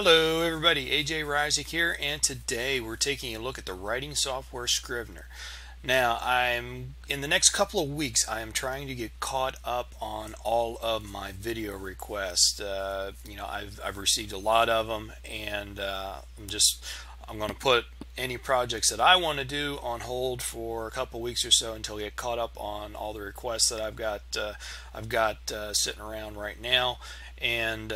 Hello everybody, AJ Reisig here, and today we're taking a look at the writing software Scrivener. Now, in the next couple of weeks, I am trying to get caught up on all of my video requests. I've received a lot of them, and I'm going to put any projects that I want to do on hold for a couple of weeks or so until I get caught up on all the requests that I've got sitting around right now, and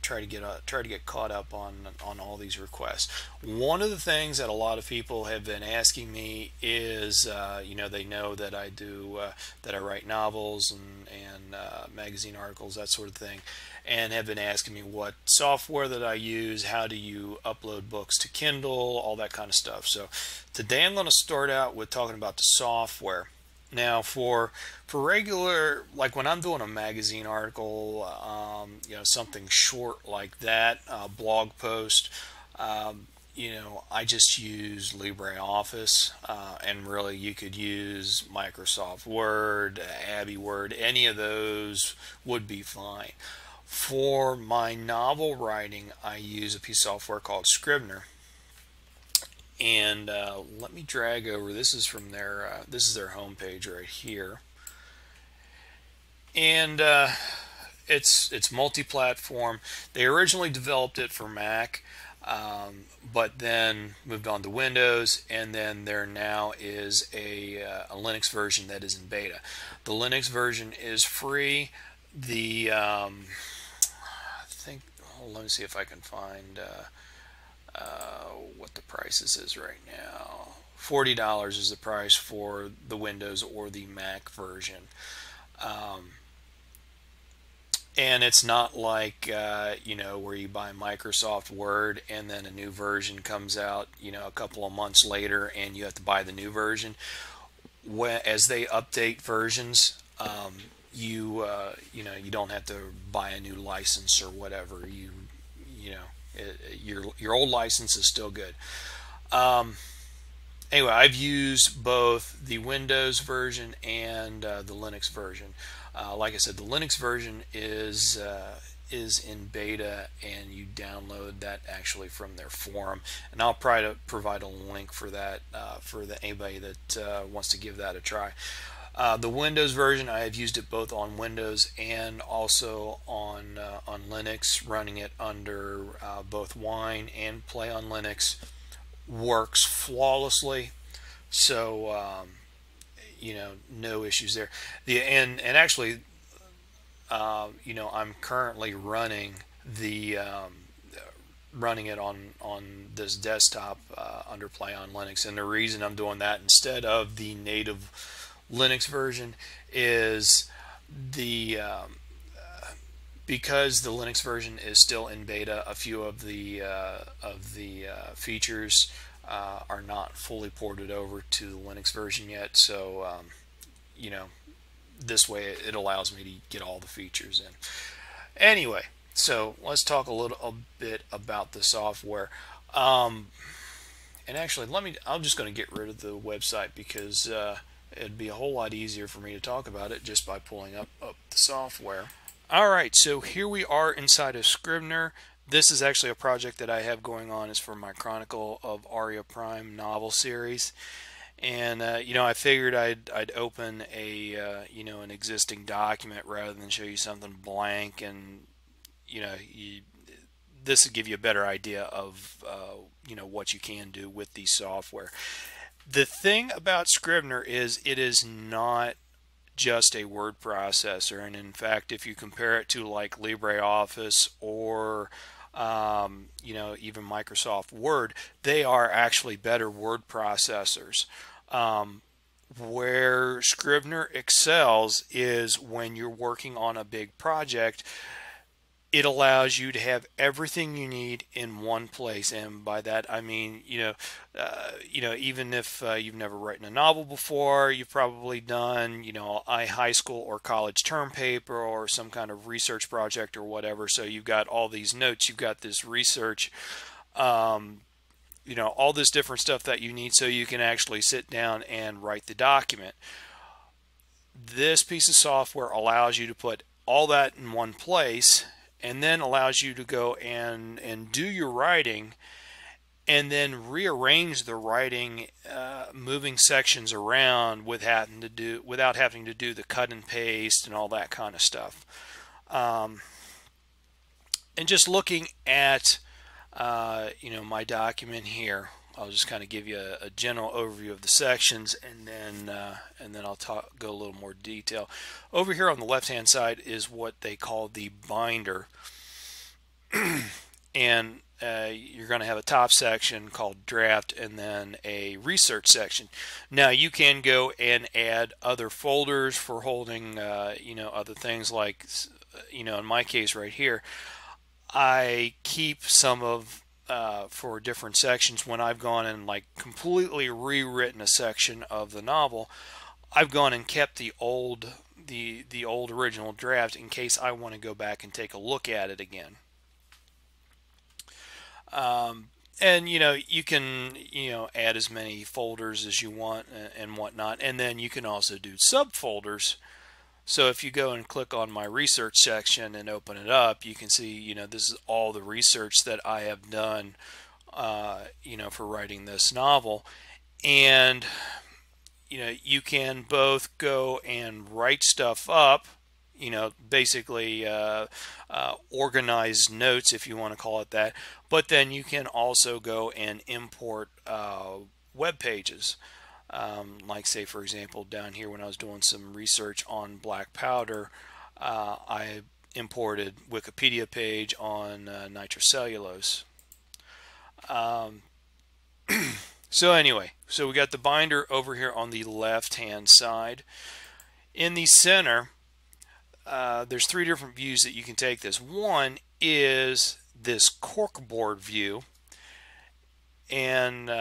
try to get caught up on all these requests. One of the things that a lot of people have been asking me is they know that I write novels and magazine articles, that sort of thing, and have been asking me what software that I use, how do you upload books to Kindle, all that kind of stuff. So today I'm going to start out with talking about the software. Now, for regular, like when I'm doing a magazine article, something short like that, blog post, I just use LibreOffice, and really you could use Microsoft Word, Abby Word, any of those would be fine. For my novel writing, I use a piece of software called Scrivener. And let me drag over. This is from their homepage right here, and it's multi-platform. They originally developed it for Mac, but then moved on to Windows, and then there now is a Linux version that is in beta. The Linux version is free. I think. Let me see if I can find. What the prices is right now. $40 is the price for the Windows or the Mac version, and it's not like where you buy Microsoft Word and then a new version comes out a couple of months later and you have to buy the new version. As they update versions, you don't have to buy a new license or whatever. Your old license is still good. Anyway, I've used both the Windows version and the Linux version. Like I said, the Linux version is in beta, and you download that actually from their forum, and I'll provide a link for that for anybody that wants to give that a try. The Windows version, I have used it both on Windows and also on Linux, running it under both Wine and Play on Linux. Works flawlessly, so no issues there. And actually, I'm currently running it on this desktop under Play on Linux, and the reason I'm doing that instead of the native Linux version is because the Linux version is still in beta. A few of the features are not fully ported over to the Linux version yet. So this way it allows me to get all the features in. Anyway, so let's talk a bit about the software. And actually, I'm just going to get rid of the website because it'd be a whole lot easier for me to talk about it just by pulling up the software. Alright, so here we are inside of Scrivener. This is actually a project that I have going on. It's for my Chronicle of Aria Prime novel series. And I figured I'd open an existing document rather than show you something blank, and this would give you a better idea of what you can do with the software. The thing about Scrivener is it is not just a word processor, and in fact, if you compare it to like LibreOffice or even Microsoft Word, they are actually better word processors. Where Scrivener excels is when you're working on a big project. It allows you to have everything you need in one place, and by that I mean, even if you've never written a novel before, you've probably done, a high school or college term paper or some kind of research project or whatever. So you've got all these notes, you've got this research, all this different stuff that you need, so you can actually sit down and write the document. This piece of software allows you to put all that in one place and then allows you to go and do your writing, and then rearrange the writing, moving sections around without having to do the cut and paste and all that kind of stuff. And just looking at my document here, I'll just kind of give you a general overview of the sections, and then I'll go a little more detail. Over here on the left hand side is what they call the binder, and you're going to have a top section called draft, and then a research section. Now you can go and add other folders for holding other things, like in my case right here, I keep some of for different sections. When I've gone and like completely rewritten a section of the novel, I've gone and kept the old original draft in case I want to go back and take a look at it again. And you can add as many folders as you want and whatnot, and then you can also do subfolders. So if you go and click on my research section and open it up, you can see this is all the research that I have done for writing this novel. And you can both go and write stuff up, basically organize notes, if you want to call it that, but then you can also go and import web pages. Like, say for example, down here when I was doing some research on black powder, I imported Wikipedia page on nitrocellulose. So anyway, so we got the binder over here on the left hand side. In the center, there's three different views that you can take this. One is this corkboard view, and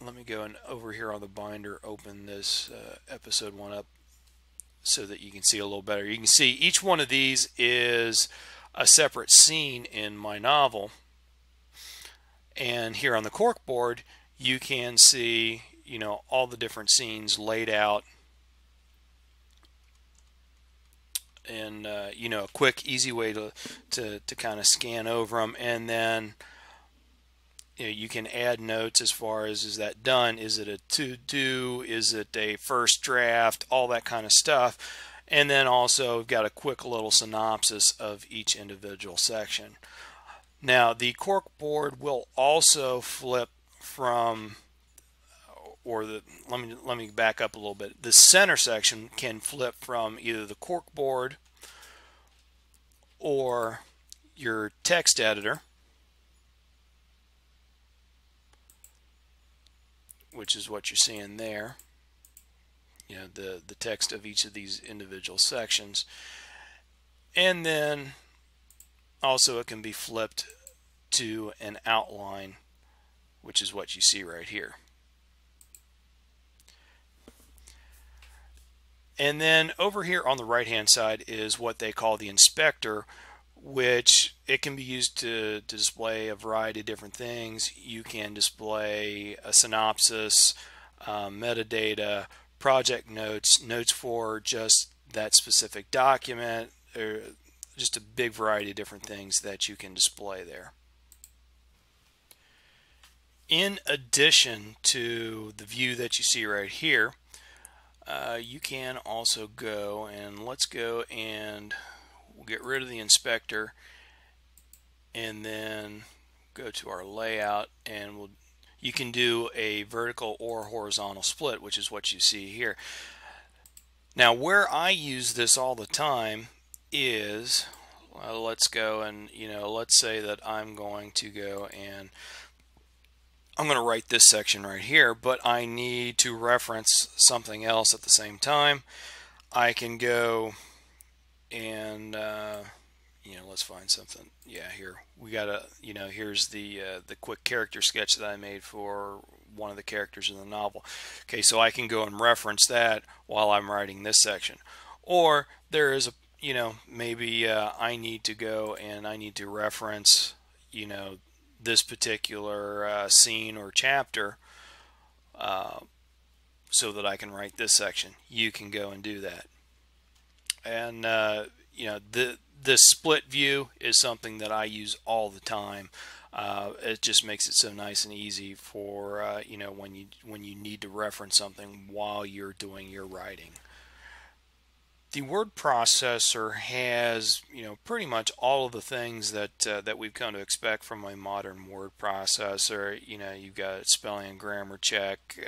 let me go and over here on the binder open this episode 1 up so that you can see a little better. You can see each one of these is a separate scene in my novel, and here on the corkboard you can see all the different scenes laid out in a quick, easy way to kind of scan over them, and then you can add notes as far as, is that done, is it a to-do, is it a first draft, all that kind of stuff. And then also we've got a quick little synopsis of each individual section. Now the corkboard will also flip from, let me back up a little bit. The center section can flip from either the corkboard or your text editor, which is what you're seeing there, the text of each of these individual sections. And then also it can be flipped to an outline, which is what you see right here. And then over here on the right hand side is what they call the inspector, which it can be used to display a variety of different things. You can display a synopsis, metadata, project notes, notes for just that specific document, or just a big variety of different things that you can display there. In addition to the view that you see right here, you can also go and let's go and we'll get rid of the inspector and then go to our layout, and you can do a vertical or horizontal split, which is what you see here. Now where I use this all the time is, let's go and let's say that I'm going to go and I'm going to write this section right here, but I need to reference something else at the same time. I can go and let's find something. Yeah, here we got here's the quick character sketch that I made for one of the characters in the novel. Okay, so I can go and reference that while I'm writing this section. Or there is maybe I need to go and I need to reference this particular scene or chapter so that I can write this section. You can go and do that. And this split view is something that I use all the time. It just makes it so nice and easy for when you need to reference something while you're doing your writing. The word processor has, pretty much all of the things that we've come to expect from a modern word processor. You've got spelling and grammar check.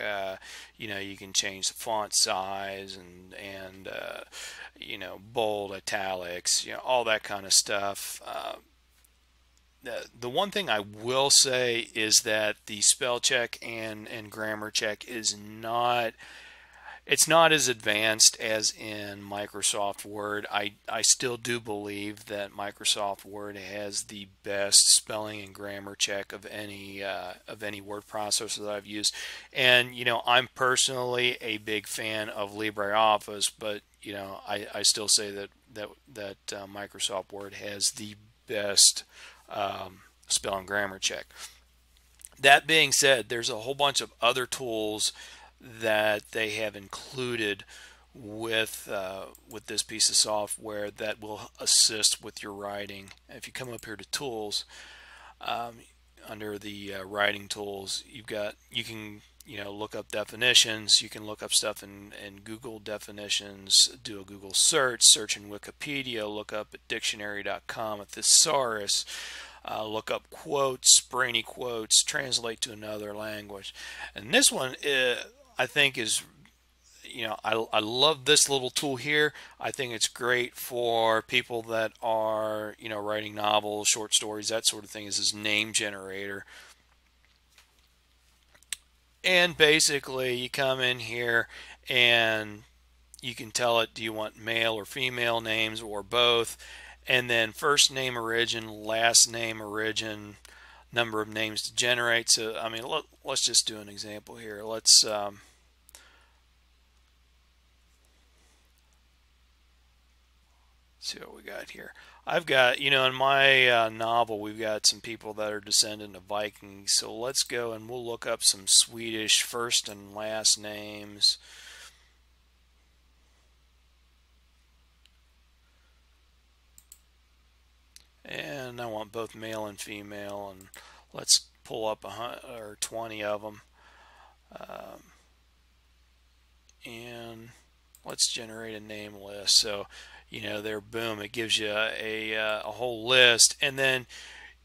You can change the font size and bold, italics, all that kind of stuff. The one thing I will say is that the spell check and grammar check is not it's not as advanced as in Microsoft Word. I still do believe that Microsoft Word has the best spelling and grammar check of any word processor that I've used. And I'm personally a big fan of LibreOffice, but I still say that Microsoft Word has the best spell and grammar check. That being said, there's a whole bunch of other tools that they have included with this piece of software that will assist with your writing. If you come up here to Tools, under the Writing Tools, you can look up definitions. You can look up stuff in Google definitions, do a Google search in Wikipedia, look up at dictionary.com, a thesaurus. Look up quotes, brainy quotes, translate to another language. And this one, I think is, I love this little tool here. I think it's great for people that are, writing novels, short stories, that sort of thing. Is this name generator. And basically you come in here and you can tell it, do you want male or female names or both? And then first name origin, last name origin, number of names to generate. So, I mean, let's just do an example here. Let's see what we got here. I've got, in my novel, we've got some people that are descendant of Vikings. So let's go and we'll look up some Swedish first and last names. And I want both male and female, and let's pull up 20 of them, and let's generate a name list. So there, boom, it gives you a whole list, and then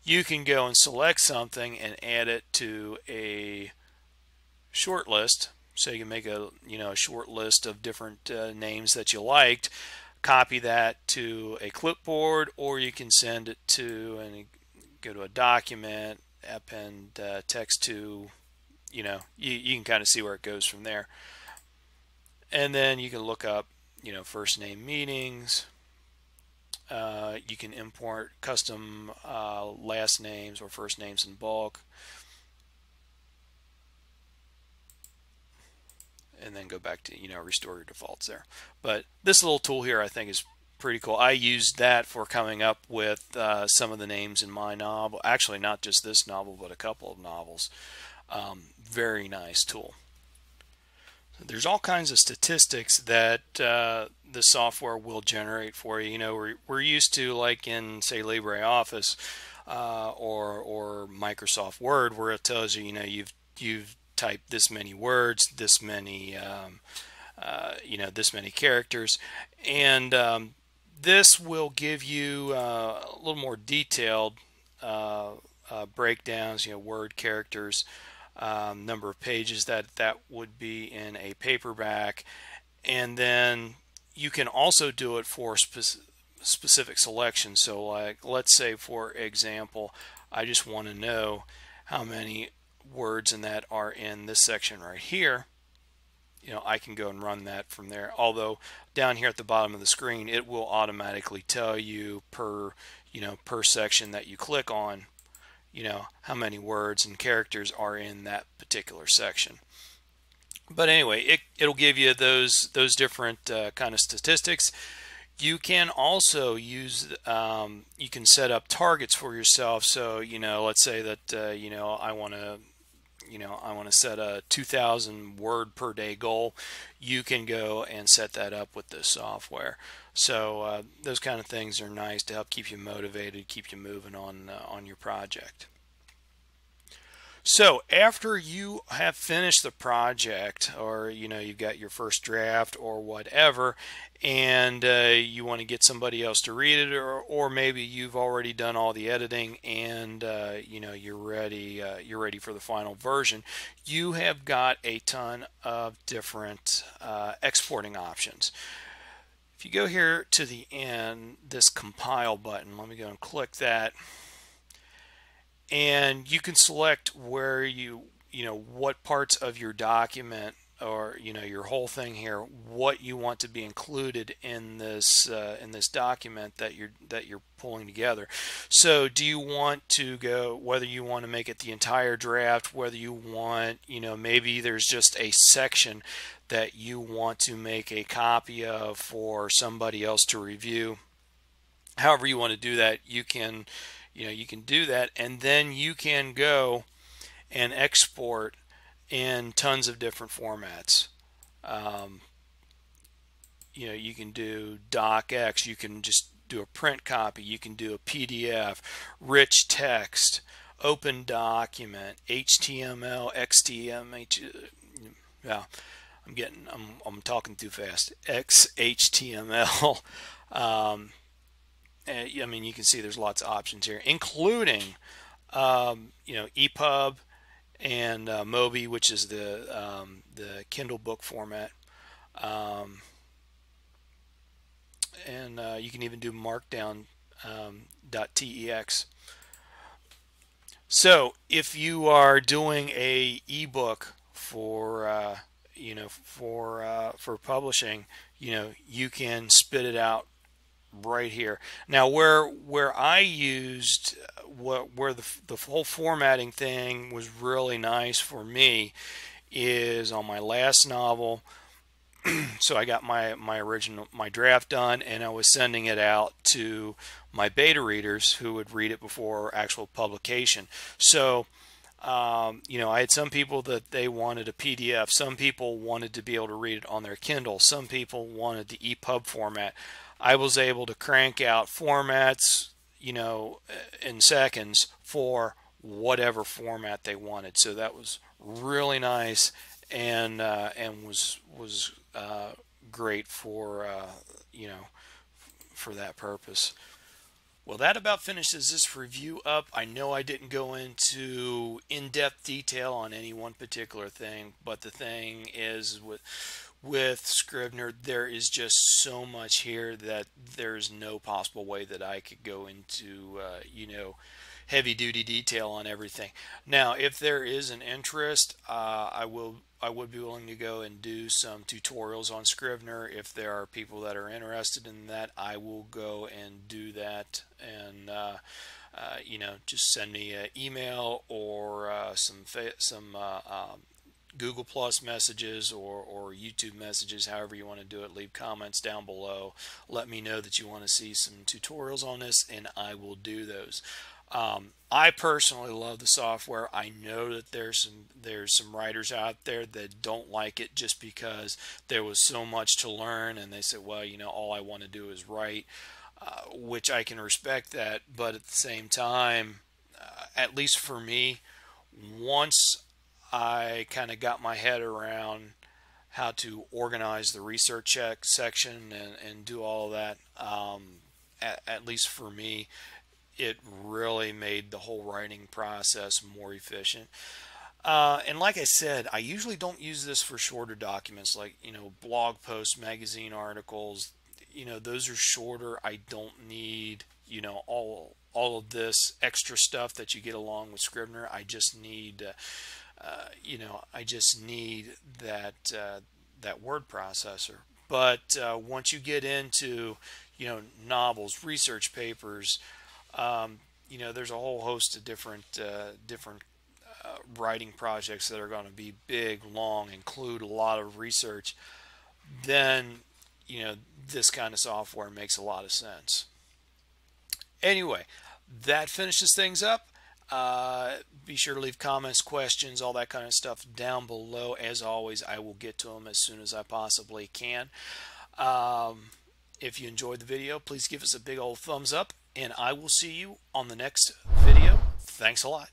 you can go and select something and add it to a short list. So you can make a short list of different names that you liked. Copy that to a clipboard, or you can send it to and go to a document, append text to, you can kind of see where it goes from there. And then you can look up, first name meanings. You can import custom last names or first names in bulk. And then go back to, restore your defaults there. But this little tool here I think is pretty cool. I used that for coming up with some of the names in my novel. Actually, not just this novel, but a couple of novels. Very nice tool. There's all kinds of statistics that the software will generate for you. We're used to, like in, say, LibreOffice or Microsoft Word, where it tells you, you've type this many words, this many this many characters, and this will give you a little more detailed breakdowns, word, characters, number of pages that would be in a paperback. And then you can also do it for specific selections. So, like, let's say, for example, I just want to know how many words in that are in this section right here. I can go and run that from there. Although down here at the bottom of the screen, it will automatically tell you per section that you click on, how many words and characters are in that particular section. But anyway, it'll give you those different kind of statistics. You can also use, you can set up targets for yourself. So, let's say that, I want to I want to set a 2,000 word per day goal, you can go and set that up with this software. So those kind of things are nice to help keep you motivated, keep you moving on your project. So after you have finished the project, or you've got your first draft or whatever, and you want to get somebody else to read it, or maybe you've already done all the editing and you're ready for the final version, you have got a ton of different exporting options. If you go here to the end, this compile button, let me go and click that. And you can select where what parts of your document, or your whole thing here, what you want to be included in this document that you're pulling together. So do you want to go, whether you want to make it the entire draft, whether you want, maybe there's just a section that you want to make a copy of for somebody else to review. However you want to do that, you can do that, and then you can go and export in tons of different formats. You can do docx, you can just do a print copy, you can do a PDF, rich text, open document, HTML, XML. Yeah, I'm talking too fast. XHTML. I mean, you can see there's lots of options here, including EPUB and Mobi, which is the Kindle book format, and you can even do Markdown .tex. So if you are doing a ebook for for publishing, you can spit it out right here. Now where I used where the whole formatting thing was really nice for me is on my last novel. So I got my draft done, and I was sending it out to my beta readers who would read it before actual publication. So I had some people that they wanted a PDF, some people wanted to be able to read it on their Kindle, some people wanted the EPUB format. I was able to crank out formats, in seconds for whatever format they wanted. So that was really nice, and was great for for that purpose. Well, that about finishes this review up. I know I didn't go into in-depth detail on any one particular thing, but the thing is with Scrivener, there is just so much here that there's no possible way that I could go into heavy duty detail on everything. Now, if there is an interest, I would be willing to go and do some tutorials on Scrivener. If there are people that are interested in that, I will go and do that, and just send me an email or some Google Plus messages or YouTube messages, however you want to do it. Leave comments down below. Let me know that you want to see some tutorials on this, and I will do those. I personally love the software. I know that there's some writers out there that don't like it just because there was so much to learn, and they said, well, all I want to do is write, which I can respect that. But at the same time, at least for me, once I kind of got my head around how to organize the research section and do all of that, at least for me, it really made the whole writing process more efficient. And like I said, I usually don't use this for shorter documents like, blog posts, magazine articles. Those are shorter. I don't need, all of this extra stuff that you get along with Scrivener. I just need that word processor. But once you get into novels, research papers, there's a whole host of different writing projects that are going to be big, long, include a lot of research. Then this kind of software makes a lot of sense. Anyway, that finishes things up. Be sure to leave comments, questions, all that kind of stuff down below. As always, I will get to them as soon as I possibly can. If you enjoyed the video, please give us a big old thumbs up, and I will see you on the next video. Thanks a lot.